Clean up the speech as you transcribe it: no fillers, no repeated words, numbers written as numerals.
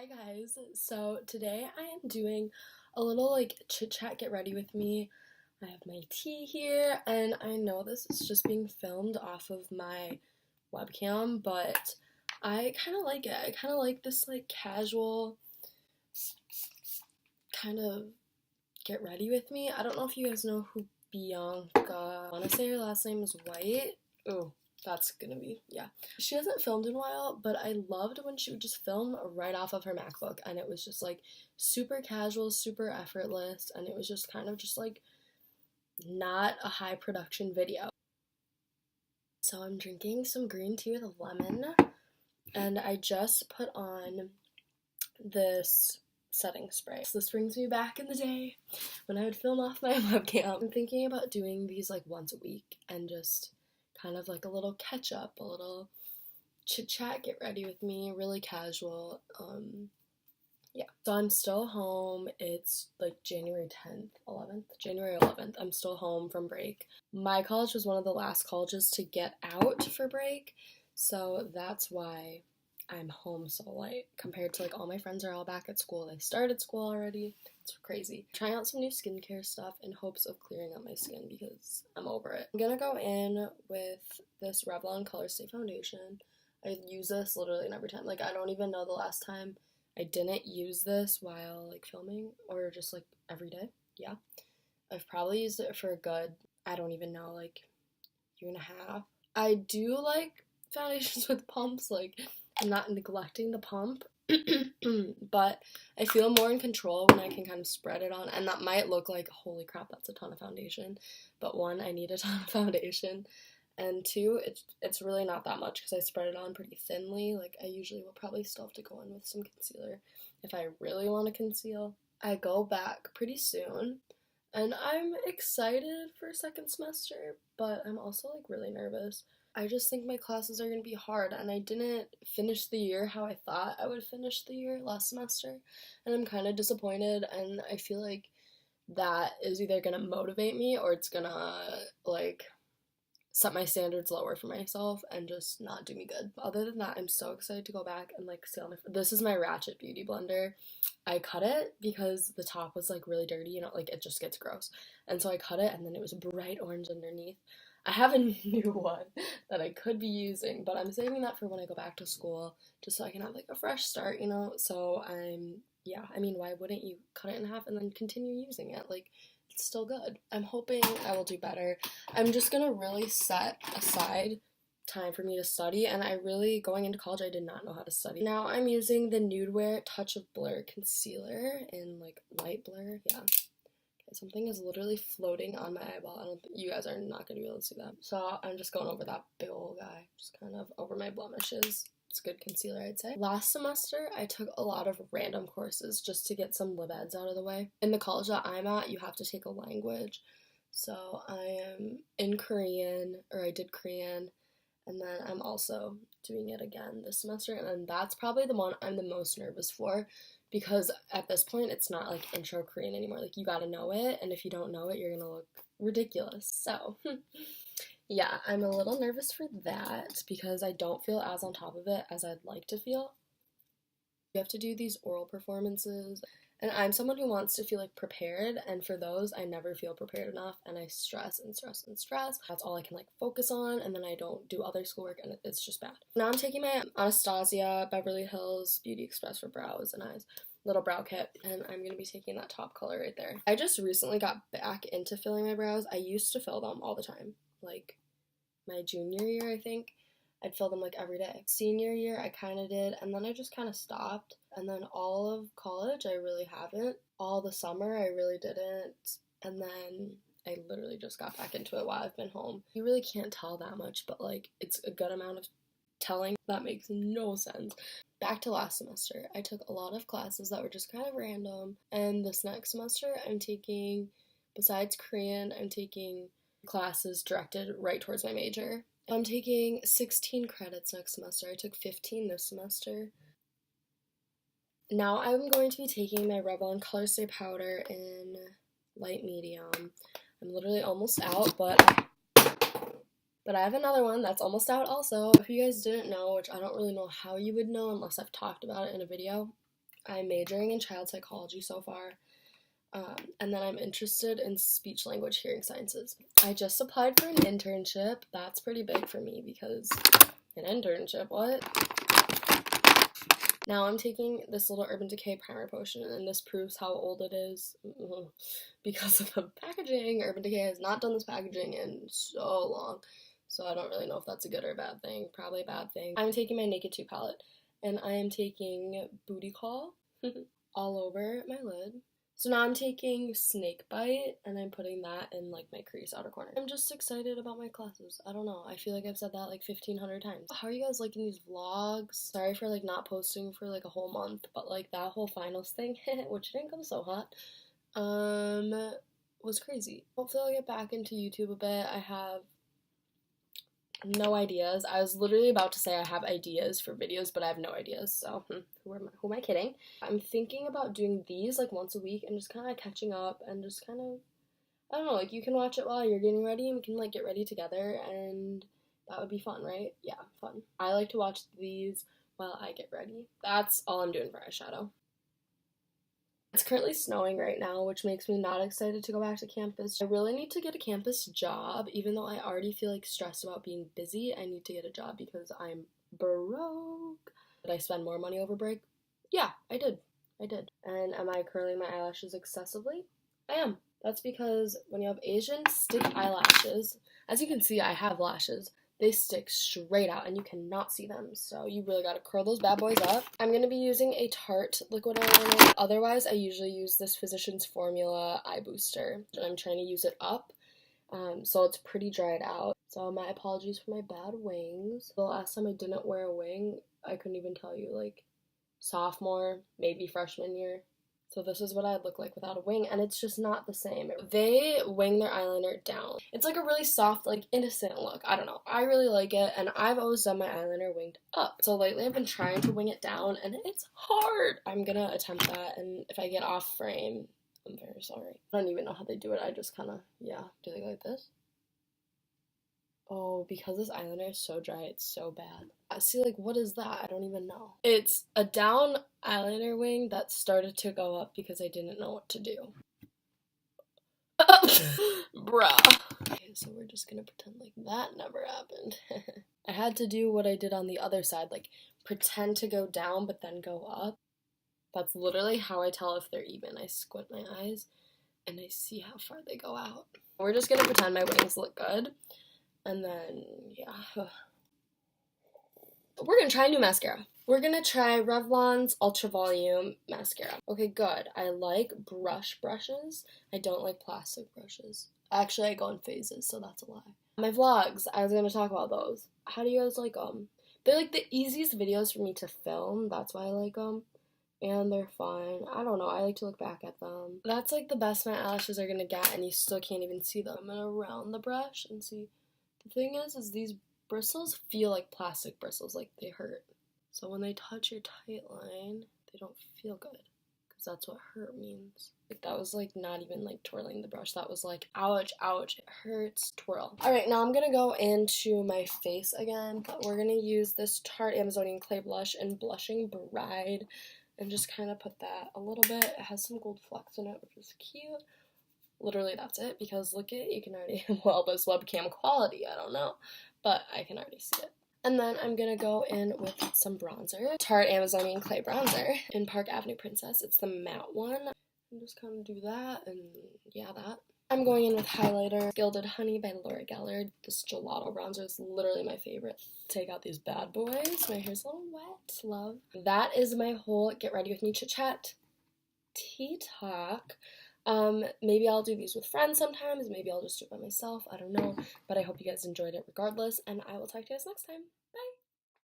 Hi guys, so today I am doing a little chit chat, get ready with me. I have my tea here and I know this is just being filmed off of my webcam, but I kind of like it. I kind of like this casual kind of get ready with me. I don't know if you guys know who Bianca, I want to say her last name is White. Oh, that's gonna be, yeah. She hasn't filmed in a while, but I loved when she would just film right off of her MacBook, and it was just super casual, super effortless, and it was just kind of just not a high production video. So I'm drinking some green tea with lemon, and I just put on this setting spray. So this brings me back in the day when I would film off my webcam. I'm thinking about doing these once a week and just kind of a little catch up, a little chit chat, get ready with me, really casual. Yeah. So I'm still home. It's January 11th. I'm still home from break. My college was one of the last colleges to get out for break, so that's why I'm home so late compared to all my friends are all back at school. They started school already. It's crazy. Trying out some new skincare stuff in hopes of clearing up my skin because I'm over it. I'm gonna go in with this Revlon Color Stay Foundation. I use this literally every time. I don't even know the last time I didn't use this while filming or just every day. Yeah. I've probably used it for a good, I don't even know, year and a half. I do like foundations with pumps, I'm not neglecting the pump, but I feel more in control when I can kind of spread it on, and that might look holy crap, that's a ton of foundation, but one, I need a ton of foundation, and two, it's really not that much because I spread it on pretty thinly. I usually will probably still have to go in with some concealer if I really want to conceal. I go back pretty soon, and I'm excited for second semester, but I'm also really nervous. I just think my classes are going to be hard, and I didn't finish the year how I thought I would finish the year last semester, and I'm kind of disappointed, and I feel that is either going to motivate me or it's going to, set my standards lower for myself and just not do me good. Other than that, I'm so excited to go back and see all my. This is my Ratchet Beauty blender. I cut it because the top was really dirty, it just gets gross, and so I cut it, and then it was bright orange underneath. I have a new one that I could be using, but I'm saving that for when I go back to school, just so I can have a fresh start, so why wouldn't you cut it in half and then continue using it? It's still good. I'm hoping I will do better. I'm just gonna really set aside time for me to study, and going into college, I did not know how to study. Now I'm using the Nudewear Touch of Blur concealer in light blur. Yeah. Something is literally floating on my eyeball. I don't think you guys are not going to be able to see that. So I'm just going over that big old guy, just kind of over my blemishes. It's good concealer, I'd say. Last semester, I took a lot of random courses just to get some lib eds out of the way. In the college that I'm at, you have to take a language. So I am in Korean, or I did Korean, and then I'm also doing it again this semester, and then that's probably the one I'm the most nervous for, because at this point, it's not intro Korean anymore. You gotta know it, and if you don't know it, you're gonna look ridiculous. So, yeah, I'm a little nervous for that because I don't feel as on top of it as I'd like to feel. You have to do these oral performances, and I'm someone who wants to feel prepared, and for those, I never feel prepared enough, and I stress and stress and stress. That's all I can focus on, and then I don't do other schoolwork, and it's just bad. Now I'm taking my Anastasia Beverly Hills Beauty Express for brows and eyes little brow kit, and I'm going to be taking that top color right there. I just recently got back into filling my brows. I used to fill them all the time, my junior year, I think. I'd fill them every day. Senior year, I kind of did, and then I just kind of stopped. And then all of college, I really haven't. All the summer, I really didn't. And then I literally just got back into it while I've been home. You really can't tell that much, but it's a good amount of telling. That makes no sense. Back to last semester, I took a lot of classes that were just kind of random. And this next semester, I'm taking, besides Korean, I'm taking classes directed right towards my major. I'm taking 16 credits next semester. I took 15 this semester. Now I'm going to be taking my Revlon Color Stay Powder in light medium. I'm literally almost out, but I have another one that's almost out also. If you guys didn't know, which I don't really know how you would know unless I've talked about it in a video, I'm majoring in child psychology so far. And then I'm interested in speech language hearing sciences. I just applied for an internship. That's pretty big for me because an internship, what? Now I'm taking this little Urban Decay primer potion, and this proves how old it is because of the packaging. Urban Decay has not done this packaging in so long, so I don't really know if that's a good or a bad thing. Probably a bad thing. I'm taking my Naked 2 palette, and I am taking Booty Call all over my lid. So now I'm taking Snake Bite, and I'm putting that in, like, my crease outer corner. I'm just excited about my classes. I don't know. I feel like I've said that, like, 1,500 times. How are you guys liking these vlogs? Sorry for, like, not posting for, like, a whole month, but, like, that whole finals thing, which didn't come so hot, was crazy. Hopefully I'll get back into YouTube a bit. I have no ideas. I was literally about to say I have ideas for videos, but I have no ideas, so who am I kidding? I'm thinking about doing these like once a week and just kind of catching up and just kind of, I don't know, like you can watch it while you're getting ready and we can like get ready together, and that would be fun, right? Yeah, fun. I like to watch these while I get ready. That's all I'm doing for eyeshadow. It's currently snowing right now, which makes me not excited to go back to campus. I really need to get a campus job, even though I already feel like stressed about being busy. I need to get a job because I'm broke. Did I spend more money over break? Yeah, I did. And am I curling my eyelashes excessively? I am. That's because when you have Asian stick eyelashes, as you can see, I have lashes. They stick straight out and you cannot see them, so you really gotta curl those bad boys up. I'm gonna be using a Tarte liquid eyeliner. Otherwise, I usually use this Physicians Formula eye booster. I'm trying to use it up, so it's pretty dried out. So my apologies for my bad wings. The last time I didn't wear a wing, I couldn't even tell you, like sophomore, maybe freshman year. So this is what I'd look like without a wing, and it's just not the same. They wing their eyeliner down. It's like a really soft, like innocent look. I don't know. I really like it, and I've always done my eyeliner winged up. So lately I've been trying to wing it down, and it's hard. I'm gonna attempt that, and if I get off frame, I'm very sorry. I don't even know how they do it. I just kind of, yeah. Do they go like this? Oh, because this eyeliner is so dry, it's so bad. I see, like, what is that? I don't even know. It's a down eyeliner wing that started to go up because I didn't know what to do. Bruh. Okay, so we're just gonna pretend like that never happened. I had to do what I did on the other side, like, pretend to go down but then go up. That's literally how I tell if they're even. I squint my eyes and I see how far they go out. We're just gonna pretend my wings look good. And then, yeah. We're gonna try a new mascara. We're gonna try Revlon's Ultra Volume Mascara. Okay, good. I like brushes. I don't like plastic brushes. Actually, I go in phases, so that's a lie. My vlogs, I was gonna talk about those. How do you guys like them? They're like the easiest videos for me to film. That's why I like them. And they're fun. I don't know. I like to look back at them. That's like the best my eyelashes are gonna get, and you still can't even see them. I'm gonna round the brush and see. The thing is these bristles feel like plastic bristles, like they hurt. So when they touch your tight line, they don't feel good, because that's what hurt means. Like that was like not even like twirling the brush. That was like, ouch, ouch, it hurts, twirl. Alright, now I'm gonna go into my face again, but we're gonna use this Tarte Amazonian Clay Blush in Blushing Bride, and just kind of put that a little bit. It has some gold flecks in it, which is cute. Literally, that's it, because look at it, you can already, well, this webcam quality, I don't know, but I can already see it. And then I'm gonna go in with some bronzer. Tarte Amazonian Clay Bronzer in Park Avenue Princess. It's the matte one. I'm just kind of do that, and yeah, that. I'm going in with highlighter. Gilded Honey by Laura Geller. This gelato bronzer is literally my favorite. Take out these bad boys. My hair's a little wet, love. That is my whole get ready with me chit chat tea talk. Maybe I'll do these with friends sometimes, maybe I'll just do it by myself, I don't know, but I hope you guys enjoyed it regardless, and I will talk to you guys next time. Bye!